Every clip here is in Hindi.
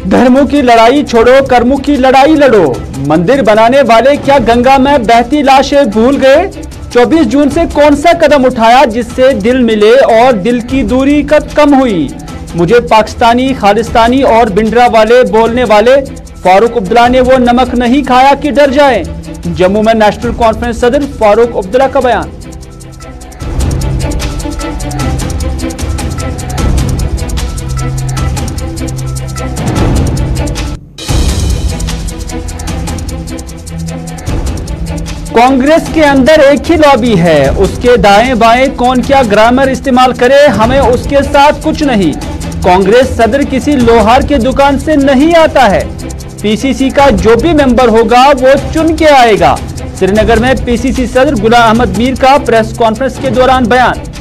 धर्मों की लड़ाई छोड़ो, कर्मों की लड़ाई लड़ो। मंदिर बनाने वाले क्या गंगा में बहती लाशें भूल गए? 24 जून से कौन सा कदम उठाया जिससे दिल मिले और दिल की दूरी कम हुई? मुझे पाकिस्तानी, खालिस्तानी और भिंडरा वाले बोलने वाले फारूक अब्दुल्ला ने वो नमक नहीं खाया कि डर जाए। जम्मू में नेशनल कॉन्फ्रेंस सदर फारूक अब्दुल्ला का बयान। कांग्रेस के अंदर एक ही लॉबी है, उसके दाएं बाएं कौन क्या ग्रामर इस्तेमाल करे, हमें उसके साथ कुछ नहीं। कांग्रेस सदर किसी लोहार की दुकान से नहीं आता है। पीसीसी का जो भी मेंबर होगा वो चुन के आएगा। श्रीनगर में पीसीसी सदर गुलाम अहमद मीर का प्रेस कॉन्फ्रेंस के दौरान बयान।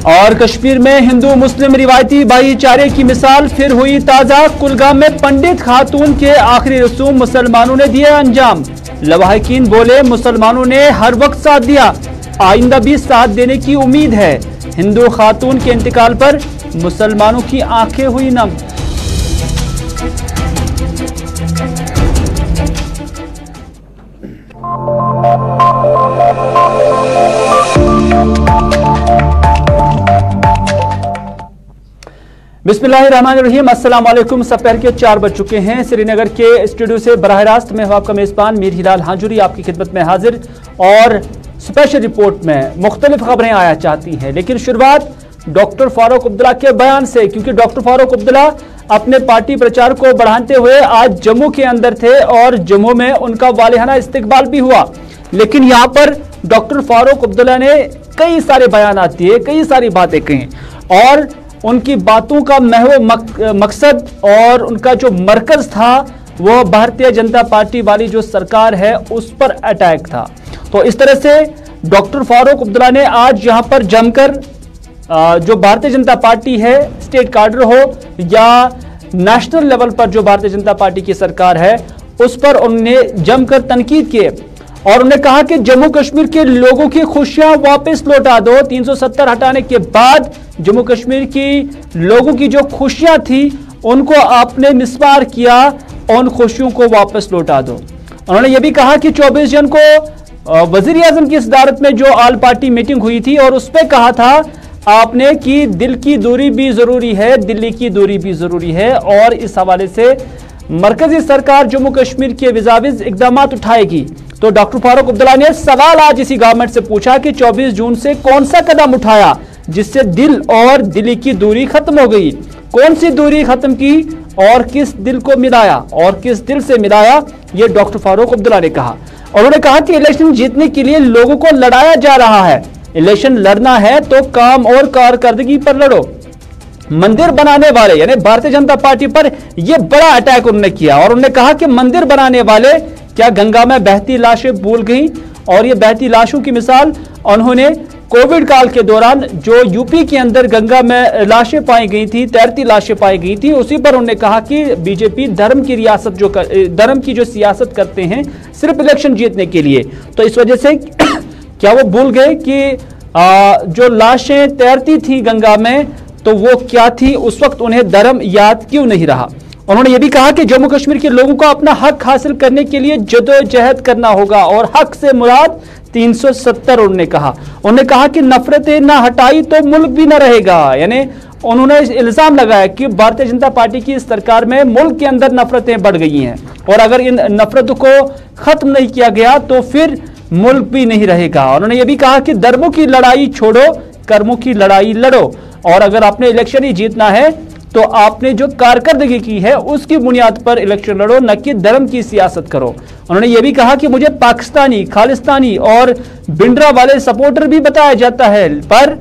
और कश्मीर में हिंदू मुस्लिम रिवायती भाईचारे की मिसाल फिर हुई ताजा। कुलगाम में पंडित खातून के आखिरी रसूम मुसलमानों ने दिया अंजाम। लवाहिकीन बोले, मुसलमानों ने हर वक्त साथ दिया, आइंदा भी साथ देने की उम्मीद है। हिंदू खातून के इंतकाल पर मुसलमानों की आंखें हुई नम। बिस्मिल्लाहिर्रहमानिर्रहीम, अस्सलाम वालेकुम। दोपहर के 4 बज चुके हैं। श्रीनगर के स्टूडियो से बराह रास्त मैं आपका मेजबान मीर हिलाल हाजुरी आपकी खिदमत में हाजिर और स्पेशल रिपोर्ट में मुख्तलिफ खबरें आया चाहती हैं। लेकिन शुरुआत डॉक्टर फारूक अब्दुल्ला के बयान से, क्योंकि डॉक्टर फारूक अब्दुल्ला अपने पार्टी प्रचार को बढ़ाते हुए आज जम्मू के अंदर थे और जम्मू में उनका वालिहाना इस्तकबाल भी हुआ। लेकिन यहाँ पर डॉक्टर फारूक अब्दुल्ला ने कई सारे बयान दिए, कई सारी बातें कही और उनकी बातों का महव मकसद और उनका जो मरकज था वो भारतीय जनता पार्टी वाली जो सरकार है उस पर अटैक था। तो इस तरह से डॉक्टर फारूक अब्दुल्ला ने आज यहाँ पर जमकर जो भारतीय जनता पार्टी है, स्टेट कैडर हो या नेशनल लेवल पर जो भारतीय जनता पार्टी की सरकार है, उस पर उन्होंने जमकर तनकीद किए और उन्होंने कहा कि जम्मू कश्मीर के लोगों की खुशियां वापस लौटा दो। 370 हटाने के बाद जम्मू कश्मीर की लोगों की जो खुशियां थी उनको आपने मिसमार किया, उन खुशियों को वापस लौटा दो। उन्होंने ये भी कहा कि 24 जून को वजीर आजम की सदारत में जो ऑल पार्टी मीटिंग हुई थी और उस पर कहा था आपने कि दिल की दूरी भी जरूरी है, दिल्ली की दूरी भी जरूरी है और इस हवाले से मरकजी सरकार जम्मू कश्मीर के विजाविज इकदाम उठाएगी। तो डॉक्टर फारूक अब्दुल्ला ने सवाल आज इसी गवर्नमेंट से पूछा कि 24 जून से कौन सा कदम उठाया जिससे दिल और दिल्ली की दूरी खत्म हो गई, कौन सी दूरी खत्म की और किस दिल को मिलाया और किस दिल से मिलाया, ये डॉक्टर फारूक अब्दुल्ला ने कहा। और उन्होंने कहा कि इलेक्शन जीतने के लिए लोगों को लड़ाया जा रहा है, इलेक्शन लड़ना है तो काम और कारकर्दगी पर लड़ो। मंदिर बनाने वाले यानी भारतीय जनता पार्टी पर यह बड़ा अटैक उन्होंने किया और उन्होंने कहा कि मंदिर बनाने वाले क्या गंगा में बहती लाशें भूल गई, और ये बहती लाशों की मिसाल उन्होंने कोविड काल के दौरान जो यूपी के अंदर गंगा में लाशें पाई गई थी, तैरती लाशें पाई गई थी, उसी पर उन्होंने कहा कि बीजेपी धर्म की जो सियासत करते हैं सिर्फ इलेक्शन जीतने के लिए। तो इस वजह से क्या वो भूल गए कि जो लाशें तैरती थी गंगा में तो वो क्या थी, उस वक्त उन्हें धर्म याद क्यों नहीं रहा। उन्होंने ये भी कहा कि जम्मू कश्मीर के लोगों को अपना हक हासिल करने के लिए जदोजहद करना होगा और हक से मुराद 370 उन्होंने कहा कि नफरतें ना हटाई तो मुल्क भी ना रहेगा। यानी उन्होंने इल्जाम लगाया कि भारतीय जनता पार्टी की सरकार में मुल्क के अंदर नफरतें बढ़ गई हैं और अगर इन नफरतों को खत्म नहीं किया गया तो फिर मुल्क भी नहीं रहेगा। उन्होंने ये भी कहा कि धर्मों की लड़ाई छोड़ो, कर्मों की लड़ाई लड़ो और अगर आपने इलेक्शन ही जीतना है तो आपने जो कारकर्दगी की है उसकी बुनियाद पर इलेक्शन लड़ो, न कि धर्म की सियासत करो। उन्होंने ये भी कहा कि मुझे पाकिस्तानी, खालिस्तानी और भिंडरा वाले सपोर्टर भी बताया जाता है, पर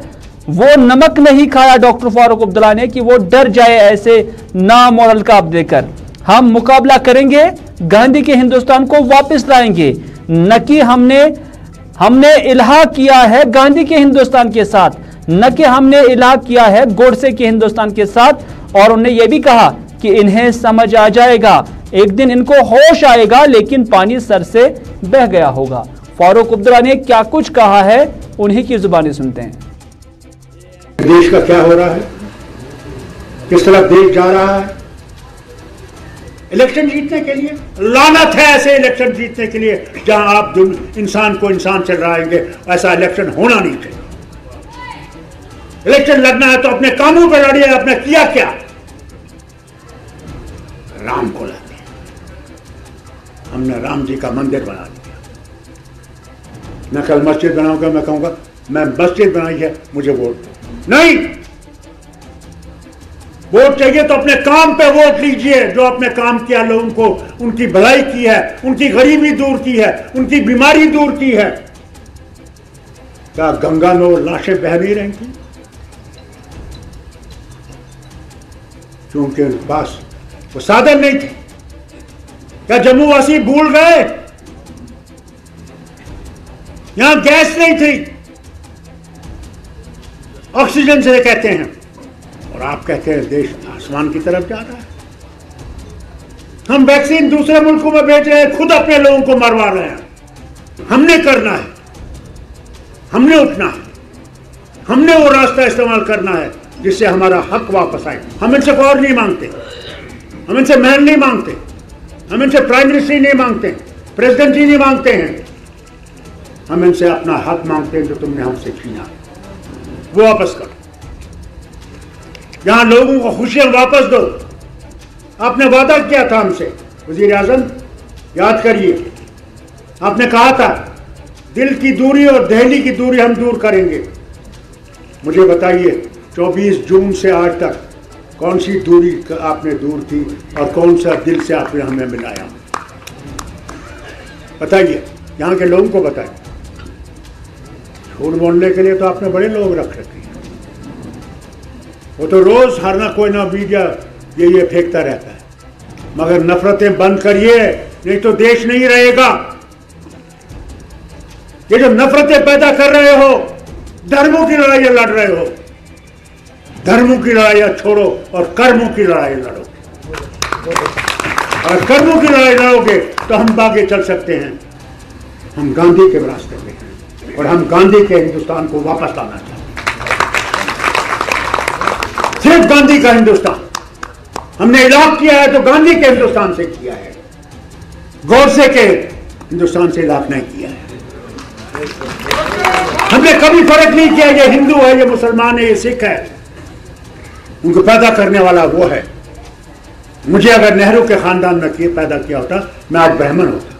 वो नमक नहीं खाया डॉक्टर फारूक अब्दुल्ला ने कि वो डर जाए ऐसे नामोरल काब देकर। हम मुकाबला करेंगे, गांधी के हिंदुस्तान को वापस लाएंगे, न कि हमने इल्हा किया है गांधी के हिंदुस्तान के साथ, न कि हमने इल्हा किया है गोडसे के हिंदुस्तान के साथ। और उन्होंने ये भी कहा कि इन्हें समझ आ जाएगा, एक दिन इनको होश आएगा लेकिन पानी सर से बह गया होगा। फारूक अब्दुल्ला ने क्या कुछ कहा है, उन्हीं की जुबानी सुनते हैं। देश का क्या हो रहा है, किस तरफ देश जा रहा है। इलेक्शन जीतने के लिए लानत है, ऐसे इलेक्शन जीतने के लिए जहां आप इंसान को इंसान से लड़ाएंगे, ऐसा इलेक्शन होना नहीं चाहिए। इलेक्शन लड़ना है तो अपने कामों पर लड़िए। आपने किया क्या? राम को ला दिया, हमने राम जी का मंदिर बना दिया। मैं कल मस्जिद बनाऊंगा, मैं कहूंगा मैं मस्जिद बनाई है, मुझे वोट दो। नहीं, वोट चाहिए तो अपने काम पे वोट लीजिए। जो अपने काम किया, लोगों को उनकी भलाई की है, उनकी गरीबी दूर की है, उनकी बीमारी दूर की है। क्या गंगा में वो लाशें बह नहीं रही थी क्योंकि उनके पास वो साधन नहीं थे? क्या जम्मू वासी भूल गए? यहां गैस नहीं थी, ऑक्सीजन से कहते हैं, और आप कहते हैं देश आसमान की तरफ जा रहा है। हम वैक्सीन दूसरे मुल्कों में भेज रहे हैं, खुद अपने लोगों को मरवा रहे हैं। हमने करना है, हमने उठना है, हमने वो रास्ता इस्तेमाल करना है जिससे हमारा हक वापस आए। हम इनसे और नहीं मांगते, हम इनसे महल नहीं मांगते, हम इनसे प्राइम मिनिस्टर नहीं मांगते, प्रेसिडेंट जी नहीं मांगते हैं। हम इनसे अपना हक मांगते हैं जो तुमने हमसे छीना, वो वापस करो। यहां लोगों को खुशियां वापस दो। आपने वादा किया था हमसे, वजीर आजम, याद करिए, आपने कहा था दिल की दूरी और दिल्ली की दूरी हम दूर करेंगे। मुझे बताइए 24 जून से आज तक कौन सी दूरी आपने दूर की और कौन सा दिल से आपने हमें मिलाया? बताइए, यहाँ के लोगों को बताइए। झूठ बोलने के लिए तो आपने बड़े लोग रख रखे हैं, वो तो रोज हर ना कोई ना मीडिया ये फेंकता रहता है। मगर नफरतें बंद करिए, नहीं तो देश नहीं रहेगा। ये जो नफरतें पैदा कर रहे हो, धर्मों की लड़ाई लड़ रहे हो, धर्मों की लड़ाई छोड़ो और कर्मों की लड़ाई लड़ो। और कर्मों की लड़ाई लड़ोगे तो हम आगे चल सकते हैं। हम गांधी के रास्ते पे हैं और हम गांधी के हिंदुस्तान को वापस लाना चाहते हैं। सिर्फ गांधी का हिंदुस्तान हमने इलाक किया है तो गांधी के हिंदुस्तान से किया है, गोडसे के हिंदुस्तान से इलाक नहीं किया है। हमने कभी फर्क नहीं किया ये हिंदू है, ये मुसलमान है, ये सिख है। उनको पैदा करने वाला वो है। मुझे अगर नेहरू के खानदान में पैदा किया होता, मैं आज ब्राह्मण होता,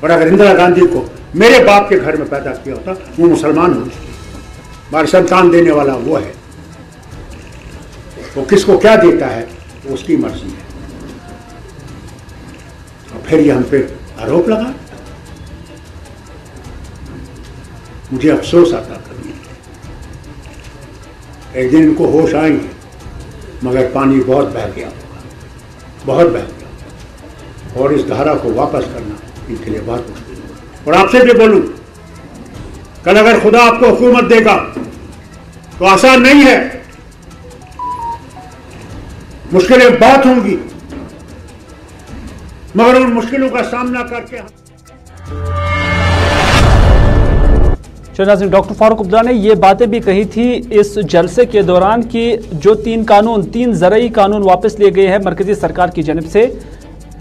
और अगर इंदिरा गांधी को मेरे बाप के घर में पैदा किया होता, वो मुसलमान होती। हमारे संतान देने वाला वो है। वो किसको क्या देता है वो उसकी मर्जी है। और फिर ये हम पे आरोप लगा। मुझे अफसोस आता कभी, एक दिन इनको होश आएंगे, मगर पानी बहुत बह गया होगा, बहुत बह गया, और इस धारा को वापस करना इनके लिए बहुत मुश्किल होगा। और आपसे भी बोलूं, कल अगर खुदा आपको हुकूमत देगा तो आसान नहीं है, मुश्किलें बहुत होंगी, मगर उन मुश्किलों का सामना करके डॉक्टर फारूक अब्दुल्ला ने ये बातें भी कही थी इस जलसे के दौरान कि जो तीन ज़रई कानून वापस लिए गए हैं मरकजी सरकार की जानिब से,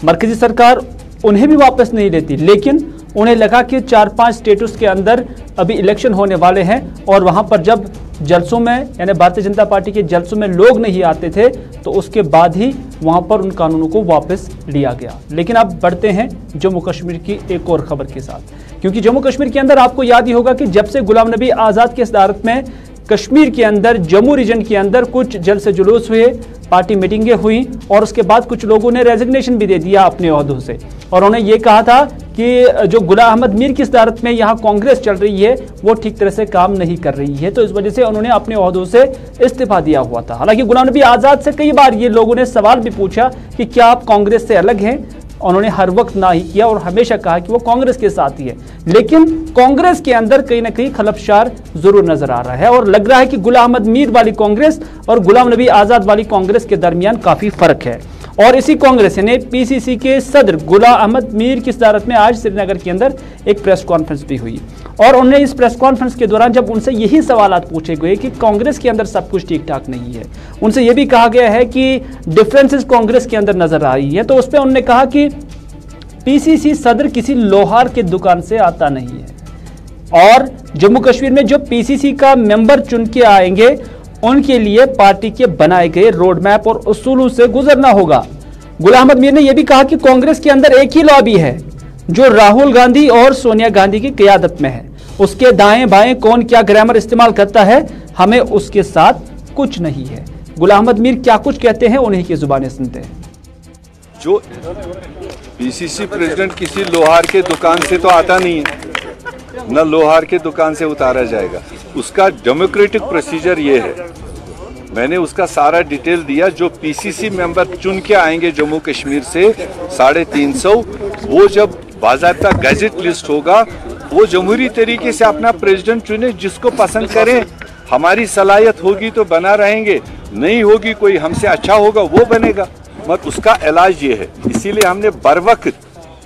मरकजी सरकार उन्हें भी वापस नहीं लेती, लेकिन उन्हें लगा कि 4-5 स्टेट्स के अंदर अभी इलेक्शन होने वाले हैं और वहां पर जब जलसों में, यानी भारतीय जनता पार्टी के जलसों में लोग नहीं आते थे, तो उसके बाद ही वहां पर उन कानूनों को वापस लिया गया। लेकिन अब बढ़ते हैं जम्मू कश्मीर की एक और खबर के साथ, क्योंकि जम्मू कश्मीर के अंदर आपको याद ही होगा कि जब से गुलाम नबी आज़ाद की सदारत में कश्मीर के अंदर, जम्मू रीजन के अंदर कुछ जलसे जुलूस हुए, पार्टी मीटिंगें हुई, और उसके बाद कुछ लोगों ने रेजिग्नेशन भी दे दिया अपने ओहदों से, और उन्होंने ये कहा था कि जो गुलाम अहमद मीर की सदारत में यहाँ कांग्रेस चल रही है वो ठीक तरह से काम नहीं कर रही है, तो इस वजह से उन्होंने अपने ओहदों से इस्तीफा दिया हुआ था। हालांकि गुलाम नबी आज़ाद से कई बार ये लोगों ने सवाल भी पूछा कि क्या आप कांग्रेस से अलग हैं, उन्होंने हर वक्त ना ही किया और हमेशा कहा कि वो कांग्रेस के साथ ही है। लेकिन कांग्रेस के अंदर कहीं ना कहीं खलफशार जरूर नजर आ रहा है और लग रहा है कि गुलाम अहमद मीर वाली कांग्रेस और गुलाम नबी आजाद वाली कांग्रेस के दरमियान काफी फर्क है। और इसी कांग्रेस यानी पीसीसी के सदर गुलाम अहमद मीर की सदारत में आज श्रीनगर के अंदर एक प्रेस कॉन्फ्रेंस भी हुई और उन्होंने इस प्रेस कॉन्फ्रेंस के दौरान जब उनसे यही सवालात पूछे गए कि कांग्रेस के अंदर सब कुछ ठीक ठाक नहीं है, उनसे यह भी कहा गया है कि डिफरेंसेस कांग्रेस के अंदर नजर आ रही है, तो उस पर उन्होंने कहा कि पीसीसी सदर किसी लोहार की दुकान से आता नहीं है और जम्मू कश्मीर में जो पीसीसी का मेंबर चुन के आएंगे उनके लिए पार्टी के बनाए गए रोड मैप और उसूलों से गुजरना होगा। गुलाम अहमद मीर ने यह भी कहा कि कांग्रेस के अंदर एक ही लॉबी है जो राहुल गांधी और सोनिया गांधी की क़यादत में है, उसके दाएं बाएं कौन क्या ग्रामर इस्तेमाल करता है, हमें उसके साथ कुछ नहीं है। गुलाम अहमद मीर क्या कुछ कहते हैं, उन्हीं की जुबानें सुनते हैं। जो पीसीसी प्रेसिडेंट किसी लोहार के दुकान से तो आता नहीं है, न लोहार के दुकान से उतारा जाएगा। उसका डेमोक्रेटिक प्रोसीजर ये है, मैंने उसका सारा डिटेल दिया। जो पीसीसी मेंबर चुन के आएंगे जम्मू कश्मीर से 350, वो जब बाज़ाब्ता गैजेट लिस्ट होगा वो जमहूरी तरीके से अपना प्रेसिडेंट चुने, जिसको पसंद करें। हमारी सलाहियत होगी तो बना रहेंगे, नहीं होगी कोई हमसे अच्छा होगा वो बनेगा, मगर उसका इलाज ये है। इसीलिए हमने बर वक्त,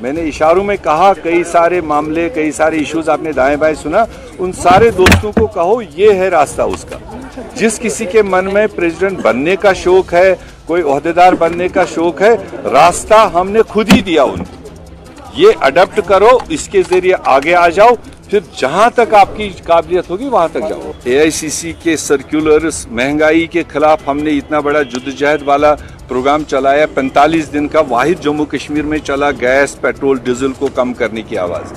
मैंने इशारों में कहा, कई सारे मामले कई सारे इश्यूज आपने दाएं बाएं सुना, उन सारे दोस्तों को कहो ये है रास्ता उसका। जिस किसी के मन में प्रेसिडेंट बनने का शौक है, कोई ओहदेदार बनने का शौक है, रास्ता हमने खुद ही दिया उनको। ये अडॉप्ट करो, इसके जरिए आगे आ जाओ, फिर जहां तक आपकी काबिलियत होगी वहां तक जाओ। एआईसीसी के सर्कुलर्स, महंगाई के खिलाफ हमने इतना बड़ा जुद्दोजहद वाला प्रोग्राम चलाया, 45 दिन का वाहिद जम्मू कश्मीर में चला। गैस पेट्रोल डीजल को कम करने की आवाज़,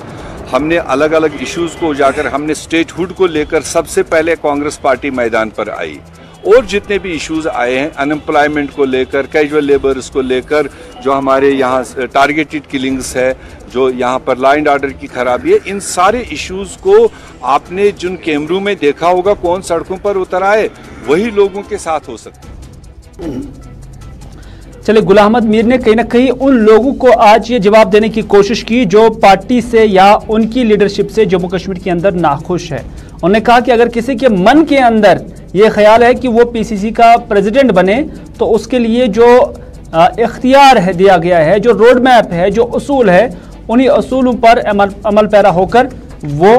हमने अलग अलग इश्यूज को उजागर, हमने स्टेटहुड को लेकर सबसे पहले कांग्रेस पार्टी मैदान पर आई। और जितने भी इश्यूज आए हैं, अनएम्प्लॉयमेंट को लेकर, कैजुअल लेबर्स को लेकर, जो हमारे यहाँ टारगेटेड किलिंग्स है, जो यहाँ पर लॉ एंड ऑर्डर की खराबी है, इन सारे इश्यूज को आपने जिन कैमरों में देखा होगा, कौन सड़कों पर उतर आए, वही लोगों के साथ हो सकता है। चलिए, गुलाम अहमद मीर ने कहीं ना कहीं उन लोगों को आज ये जवाब देने की कोशिश की जो पार्टी से या उनकी लीडरशिप से जम्मू कश्मीर के अंदर नाखुश है। उन्होंने कहा कि अगर किसी के मन के अंदर ये ख्याल है कि वो पीसीसी का प्रेसिडेंट बने, तो उसके लिए जो इख्तियार है दिया गया है, जो रोड मैप है, जो उसूल है, उन्हीं उसूलों पर अमल पैरा होकर वो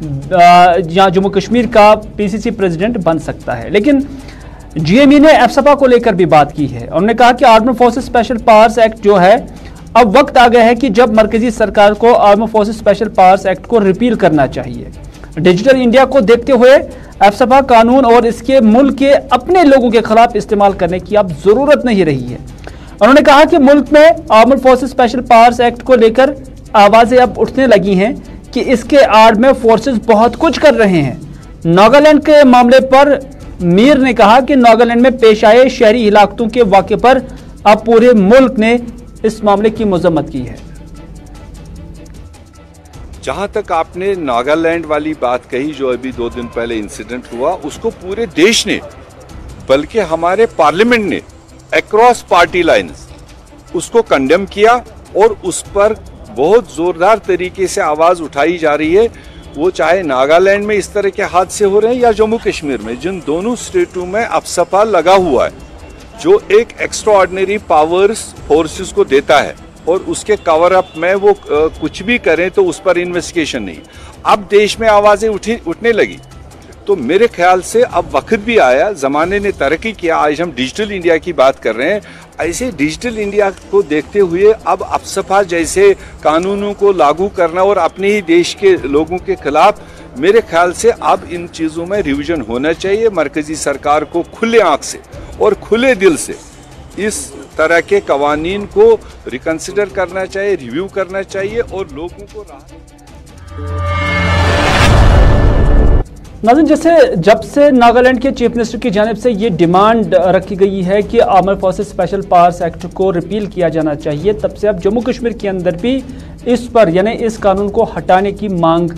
यहाँ जम्मू कश्मीर का पीसीसी प्रेसिडेंट बन सकता है। लेकिन जीएमई ने एफसपा को लेकर भी बात की है। उन्होंने कहा कि armed forces special powers act जो है, अब वक्त आ गया है कि जब मरकजी सरकार को armed forces special powers act को रिपील करना चाहिए। डिजिटल इंडिया को देखते हुए एफसपा कानून और इसके मुल्क के अपने लोगों के खिलाफ इस्तेमाल करने की अब जरूरत नहीं रही है। उन्होंने कहा कि मुल्क में armed forces special powers act को लेकर आवाजें अब उठने लगी हैं कि इसके आड़ में फोर्सेस बहुत कुछ कर रहे हैं। नागालैंड के मामले पर मीर ने कहा कि नागालैंड में पेश आए शहरी हिलाकतों के वाक़े पर अब पूरे मुल्क ने इस मामले की मजम्मत की है। जहां तक आपने नागालैंड वाली बात कही, जो अभी 2 दिन पहले इंसिडेंट हुआ, उसको पूरे देश ने, बल्कि हमारे पार्लियामेंट ने अक्रॉस पार्टी लाइन्स उसको कंडेम किया और उस पर बहुत जोरदार तरीके से आवाज उठाई जा रही है। वो चाहे नागालैंड में इस तरह के हादसे हो रहे हैं या जम्मू कश्मीर में, जिन दोनों स्टेटों में अफसपा लगा हुआ है, जो एक एक्स्ट्रा ऑर्डिनरी पावर्स फोर्सेस को देता है और उसके कवर अप में वो कुछ भी करें तो उस पर इन्वेस्टिगेशन नहीं। अब देश में आवाजें उठने लगी, तो मेरे ख्याल से अब वक्त भी आया, जमाने ने तरक्की किया। आज हम डिजिटल इंडिया की बात कर रहे हैं, ऐसे डिजिटल इंडिया को देखते हुए अब अफसपा जैसे कानूनों को लागू करना और अपने ही देश के लोगों के खिलाफ, मेरे ख्याल से अब इन चीज़ों में रिवीजन होना चाहिए। मरकजी सरकार को खुले आंख से और खुले दिल से इस तरह के कवानीन को रिकंसिडर करना चाहिए, रिव्यू करना चाहिए और लोगों को नाज़रीन, जैसे जब से नागालैंड के चीफ मिनिस्टर की जानिब से ये डिमांड रखी गई है कि armed forces special powers act को रिपील किया जाना चाहिए, तब से अब जम्मू कश्मीर के अंदर भी इस पर यानी इस कानून को हटाने की मांग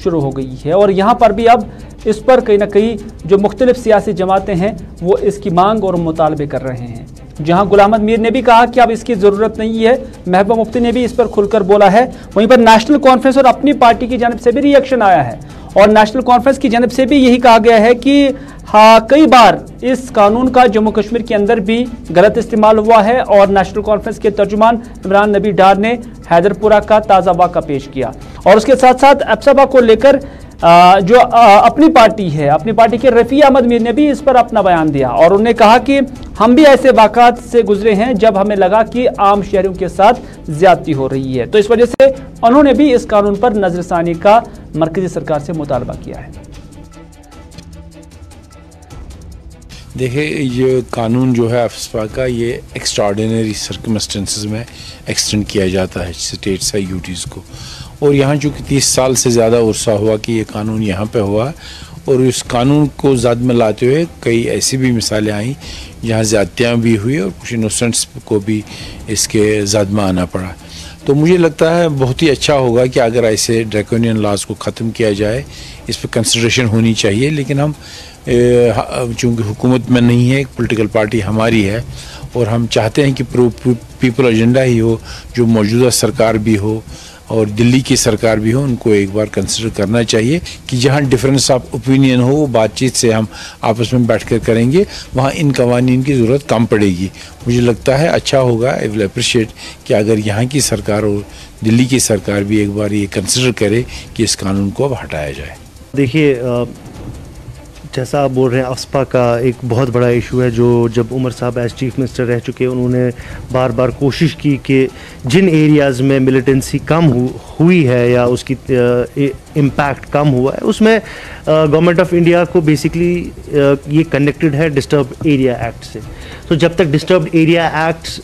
शुरू हो गई है। और यहाँ पर भी अब इस पर कहीं ना कहीं जो मुख्तलिफ सियासी जमातें हैं वो इसकी मांग और मुतालबे कर रहे हैं। जहां गुलाम अहमद मीर ने भी कहा कि अब इसकी ज़रूरत नहीं है, महबूबा मुफ्ती ने भी इस पर खुलकर बोला है। वहीं पर नेशनल कॉन्फ्रेंस और अपनी पार्टी की जानिब से भी रिएक्शन आया है और नेशनल कॉन्फ्रेंस की जानिब से भी यही कहा गया है कि हाँ, कई बार इस कानून का जम्मू कश्मीर के अंदर भी गलत इस्तेमाल हुआ है और नेशनल कॉन्फ्रेंस के तर्जुमान इमरान नबी डार ने हैदरपुरा का ताज़ा वाक़ा पेश किया और उसके साथ साथ एप्सबा को लेकर जो अपनी पार्टी है, अपनी पार्टी के रफ़ी अहमद मीर ने भी इस पर अपना बयान दिया और उन्होंने कहा कि हम भी ऐसे वाक़ात से गुजरे हैं जब हमें लगा कि आम शहरियों के साथ ज्यादती हो रही है। तो इस वजह से उन्होंने भी इस कानून पर नजरसानी का मरकजी सरकार से मुतालबा किया है। देखिए, ये कानून जो है एप्सबा का, ये एक्स्ट्राऑर्डिनरी सर्कमस्टेंसेस में एक्सटेंड किया जाता है स्टेट्स यूटीज़ को, और यहाँ चूँकि 30 साल से ज़्यादा उर्सा हुआ कि ये कानून यहाँ पे हुआ और इस कानून को ज़द में लाते हुए कई ऐसी भी मिसालें आई जहाँ ज़्यादतियाँ भी हुई और कुछ इनोसेंट्स को भी इसके ज़द में आना पड़ा। तो मुझे लगता है बहुत ही अच्छा होगा कि अगर ऐसे ड्रैकोनियन लॉज को ख़त्म किया जाए, इस पर कंसिडरेशन होनी चाहिए। लेकिन हम चूँकि हुकूमत में नहीं है, एक पॉलिटिकल पार्टी हमारी है और हम चाहते हैं कि पीपल एजेंडा ही हो, जो मौजूदा सरकार भी हो और दिल्ली की सरकार भी हो, उनको एक बार कंसिडर करना चाहिए कि जहाँ डिफरेंस ऑफ ओपिनियन हो वो बातचीत से हम आपस में बैठकर करेंगे, वहाँ इन कवानीन की ज़रूरत कम पड़ेगी। मुझे लगता है अच्छा होगा, आई विल अप्रिशिएट कि अगर यहाँ की सरकार और दिल्ली की सरकार भी एक बार ये कंसिडर करे कि इस कानून को अब हटाया जाए। देखिए, जैसा आप बोल रहे हैं, एप्सबा का एक बहुत बड़ा इशू है जो जब उमर साहब एज चीफ मिनिस्टर रह चुके, उन्होंने बार बार कोशिश की कि जिन एरियाज़ में मिलिटेंसी कम हुई है या उसकी इम्पैक्ट कम हुआ है, उसमें गवर्नमेंट ऑफ इंडिया को बेसिकली ये कनेक्टेड है डिस्टर्ब एरिया एक्ट से। तो जब तक डिस्टर्ब एरिया एक्ट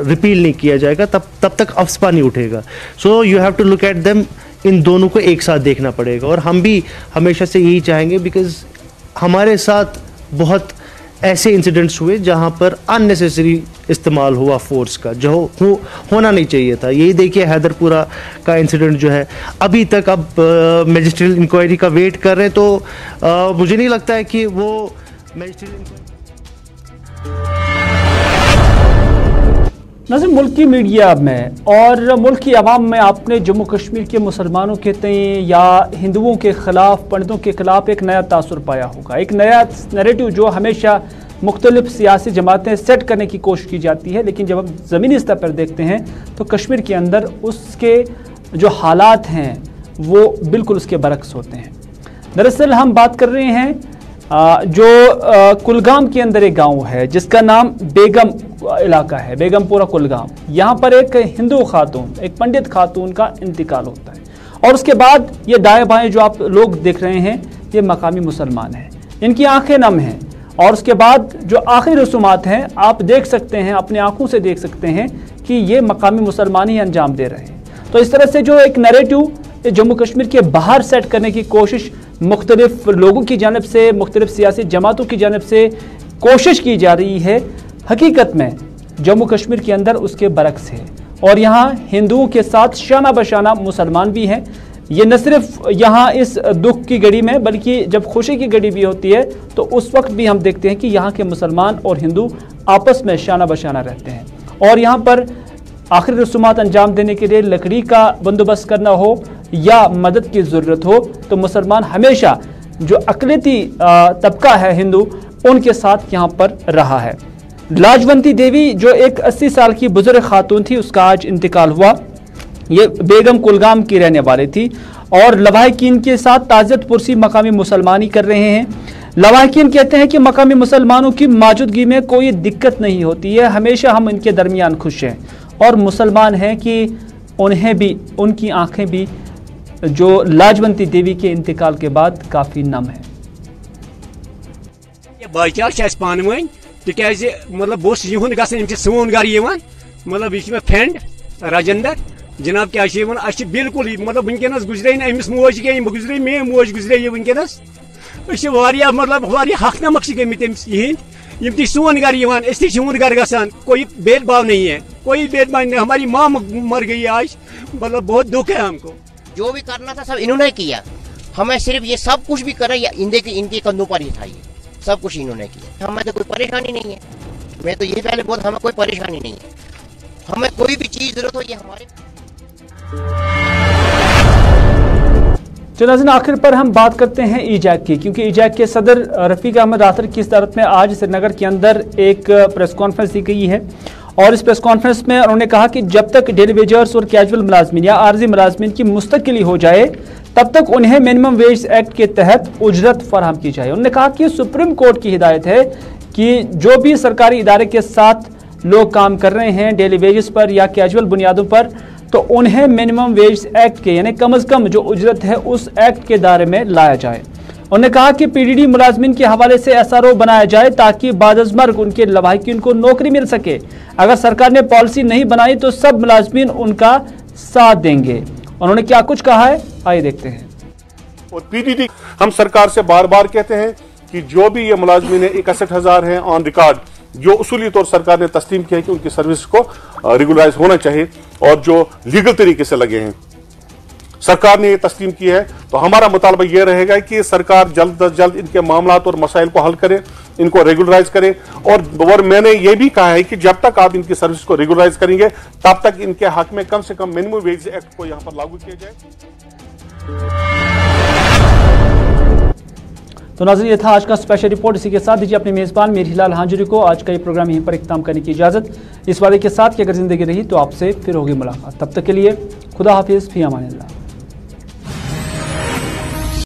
रिपील नहीं किया जाएगा तब तक एप्सबा नहीं उठेगा। So you have to look at them, इन दोनों को एक साथ देखना पड़ेगा और हम भी हमेशा से यही चाहेंगे, बिकॉज हमारे साथ बहुत ऐसे इंसिडेंट्स हुए जहां पर अननेसेसरी इस्तेमाल हुआ फोर्स का, जो होना नहीं चाहिए था। यही देखिए, हैदरपुरा का इंसिडेंट जो है, अभी तक अब मैजिस्ट्रियल इंक्वायरी का वेट कर रहे हैं, तो मुझे नहीं लगता है कि वो मैजिस्ट्रियल इंक्वायरी। नज़र मुल्क की मीडिया में और मुल्क की आवाम में आपने जम्मू कश्मीर के मुसलमानों के तय या हिंदुओं के ख़िलाफ़, पंडितों के ख़िलाफ़ एक नया तासुर पाया होगा, एक नया नैरेटिव जो हमेशा मुख्तलिफ सियासी जमातें सेट करने की कोशिश की जाती है, लेकिन जब हम ज़मीनी स्तर पर देखते हैं तो कश्मीर के अंदर उसके जो हालात हैं वो बिल्कुल उसके बरक्स होते हैं। दरअसल हम बात कर रहे हैं जो कुलगाम के अंदर एक गांव है जिसका नाम बेगम इलाका है, बेगमपुरा कुलगाम। यहाँ पर एक हिंदू खातून, एक पंडित खातून का इंतकाल होता है और उसके बाद ये दाएं बाएं जो आप लोग देख रहे हैं ये मकामी मुसलमान हैं, इनकी आंखें नम हैं और उसके बाद जो आखिरी रसूमात हैं आप देख सकते हैं, अपनी आंखों से देख सकते हैं कि ये मकामी मुसलमान ही अंजाम दे रहे हैं। तो इस तरह से जो एक नैरेटिव जम्मू कश्मीर के बाहर सेट करने की कोशिश मुख्तलिफ लोगों की जानिब से, मुख्तलिफ सियासी जमातों की जानिब से कोशिश की जा रही है, हकीकत में जम्मू कश्मीर के अंदर उसके बरक्स है और यहाँ हिंदुओं के साथ शाना बशाना मुसलमान भी हैं। ये न सिर्फ यहाँ इस दुख की घड़ी में बल्कि जब खुशी की घड़ी भी होती है तो उस वक्त भी हम देखते हैं कि यहाँ के मुसलमान और हिंदू आपस में शाना बशाना रहते हैं और यहाँ पर आखिरी रसूमात अंजाम देने के लिए लकड़ी का बंदोबस्त करना हो या मदद की ज़रूरत हो तो मुसलमान हमेशा जो अक़लियती तबका है हिंदू, उनके साथ यहाँ पर रहा है। लाजवंती देवी जो एक 80 साल की बुजुर्ग खातून थी, उसका आज इंतकाल हुआ। ये बेगम कुलगाम की रहने वाली थी और लवाहिकीन के साथ ताज़ियत पुरसी मकामी मुसलमानी कर रहे हैं। लवाहिकीन कहते हैं कि मकामी मुसलमानों की मौजूदगी में कोई दिक्कत नहीं होती है, हमेशा हम इनके दरमियान खुश हैं और मुसलमान हैं कि उन्हें भी, उनकी आंखें भी जो लाजवंती देवी के इंतकाल के बाद काफ़ी नम है। भाईचार पान वन तिकाज मतलब बहुत युन ग सोन गर मतलब यह फ्रेंड राजेंदर जनाब क्या बिल्कुल मतलब वनकस गुजरे अमिस मोज गई गुजरे मे मोज गुजरे वनकस मतलब हक नमक गमित यम ती सोन गर ती गर ग कोई भेदभाव नहीं है, कोई भेदभाव नहीं। हमारी माँ मर गई आज, मतलब बहुत दुख है हमको। जो भी करना था सब इन्होंने किया, हमें सिर्फ ये सब कुछ भी करे इनके कंधों पर ही था, ये सब कुछ इन्होंने किया। हमें तो कोई परेशानी नहीं है, मैं तो ये पहले बोल, हमें कोई परेशानी नहीं है, हमें कोई भी चीज जरूरत हो ये हमारे। तो नाज़रीन, आखिर पर हम बात करते हैं ई-जैक की, क्योंकि ई-जैक के सदर रफीक अहमद आतर की सदारत में आज श्रीनगर के अंदर एक प्रेस कॉन्फ्रेंस दी गई है और इस प्रेस कॉन्फ्रेंस में उन्होंने कहा कि जब तक डेली वेजर्स और कैजुअल मुलाजमीन या आर्जी मुलाजमीन की मुस्तकिली हो जाए तब तक उन्हें मिनिमम वेज एक्ट के तहत उजरत फराहम की जाए। उन्होंने कहा कि सुप्रीम कोर्ट की हिदायत है कि जो भी सरकारी इदारे के साथ लोग काम कर रहे हैं डेली वेजेस पर या कैजुअल बुनियादों पर, तो उन्हें मिनिमम वेज एक्ट के यानी कम अज़ कम जो उजरत है उस एक्ट के दायरे में लाया जाए। उन्होंने कहा कि पीडीडी मुलाजमीन के हवाले से एसआरओ बनाया जाए ताकि बादअज़मर्ग उनके लवाहिकीन को नौकरी मिल सके। अगर सरकार ने पॉलिसी नहीं बनाई तो सब मुलाजमीन उनका साथ देंगे। उन्होंने क्या कुछ कहा है, आइए देखते हैं। और पीडीडी हम सरकार से बार बार कहते हैं कि जो भी ये मुलाजमीन 61,000 हैं ऑन रिकॉर्ड, जो उसूली तौर सरकार ने तस्लीम किया है कि उनकी सर्विस को रेगुलराइज होना चाहिए और जो लीगल तरीके से लगे हैं, सरकार ने ये तस्लीम की है, तो हमारा मुतालबा ये रहेगा कि सरकार जल्द अज जल्द इनके मामलात और मसाइल को हल करे, इनको रेगुलराइज करे। और मैंने ये भी कहा है कि जब तक आप इनकी सर्विस को रेगुलराइज करेंगे तब तक इनके हक में कम से कम मिनिमम वेज एक्ट को यहाँ पर लागू किया जाए। तो नाज़रीन, ये था आज का स्पेशल रिपोर्ट। इसी के साथ दीजिए अपने मेज़बान मीर हिलाल हांजुरी को आज का ये प्रोग्राम यहीं पर इख्तिताम करने की इजाज़त, इस वादे के साथ कि अगर ज़िंदगी रही तो आपसे फिर होगी मुलाकात। तब तक के लिए खुदा हाफिज़, फ़ी अमान अल्लाह।